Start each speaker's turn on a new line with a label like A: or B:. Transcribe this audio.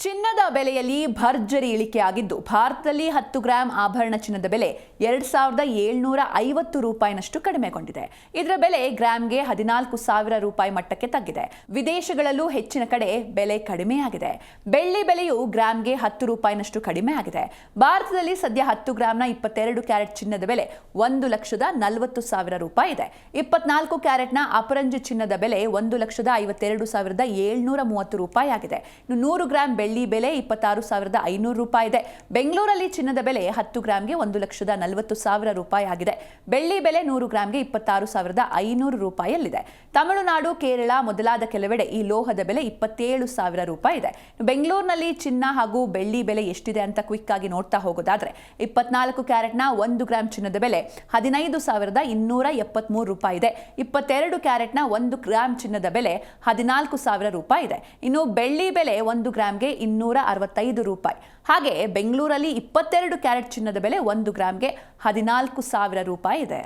A: ಚಿನ್ನದ ಬೆಲೆಯಲ್ಲಿ ಭರ್ಜರಿ ಇಳಿಕೆಯಾಗಿದ್ದು ಭಾರತದಲ್ಲಿ 10 ಗ್ರಾಂ ಆಭರಣ ಚಿನ್ನದ ಬೆಲೆ 2750 ರೂಪಾಯಿನಷ್ಟು ಕಡಿಮೆಗೊಂಡಿದೆ. ಇದರ ಬೆಲೆ ಗ್ರಾಂಗೆ 14,000 ರೂಪಾಯಿ ಮಟ್ಟಕ್ಕೆ ತಗ್ಗಿದೆ. ವಿದೇಶಗಳಲ್ಲೂ ಹೆಚ್ಚಿನ ಕಡೆ ಬೆಲೆ ಕಡಿಮೆಯಾಗಿದೆ. ಬೆಳ್ಳಿ ಬೆಲೆಯು ಗ್ರಾಂಗೆ 10 ರೂಪಾಯಿನಷ್ಟು ಕಡಿಮೆಯಾಗಿದೆ. ಭಾರತದಲ್ಲಿ ಸದ್ಯ 10 ಗ್ರಾಂನ 22 ಕ್ಯಾರೆಟ್ ಚಿನ್ನದ ಬೆಲೆ 1,40,000 ರೂಪಾಯಿ ಇದೆ. 24 ಕ್ಯಾರೆಟ್ನ ಅಪರಂಜಿ ಚಿನ್ನದ ಬೆಲೆ 1,52,730 ರೂಪಾಯಿ ಆಗಿದೆ. 100 ಗ್ರಾಂ ಬೆಳ್ಳಿ ಬೆಲೆ 26,500 ರೂಪಾಯಿ ಇದೆ. ಬೆಂಗಳೂರಲ್ಲಿ ಚಿನ್ನದ ಬೆಲೆ 10 ಗ್ರಾಂಗೆ 1,40,000 ರೂಪಾಯಿ ಆಗಿದೆ. ಬೆಳ್ಳಿ ಬೆಲೆ 100 ಗ್ರಾಂಗೆ 26,500 ರೂಪಾಯಿಯಲ್ಲಿದೆ. ತಮಿಳುನಾಡು, ಕೇರಳ ಮೊದಲಾದ ಕೆಲವೆಡೆ ಈ ಲೋಹದ ಬೆಲೆ 27,000 ರೂಪಾಯಿ ಇದೆ. ಬೆಂಗಳೂರಿನಲ್ಲಿ ಚಿನ್ನ ಹಾಗೂ ಬೆಳ್ಳಿ ಬೆಲೆ ಎಷ್ಟಿದೆ ಅಂತ ಕ್ವಿಕ್ ಆಗಿ ನೋಡ್ತಾ ಹೋಗೋದಾದ್ರೆ 24 ಕ್ಯಾರೆಟ್ನ 1 ಗ್ರಾಂ ಚಿನ್ನದ ಬೆಲೆ 15,273 ರೂಪಾಯಿ ಇದೆ. 22 ಕ್ಯಾರೆಟ್ನ 1 ಗ್ರಾಂ ಚಿನ್ನದ ಬೆಲೆ 14,000 ರೂಪಾಯಿ ಇದೆ. ಇನ್ನು ಬೆಳ್ಳಿ ಬೆಲೆ 1 ಗ್ರಾಂಗೆ 265 ರೂಪಾಯಿ. ಹಾಗೆ ಬೆಂಗಳೂರಲ್ಲಿ 22 ಕ್ಯಾರೆಟ್ ಚಿನ್ನದ ಬೆಲೆ 1 ಗ್ರಾಂಗೆ 14,000 ರೂಪಾಯಿ ಇದೆ.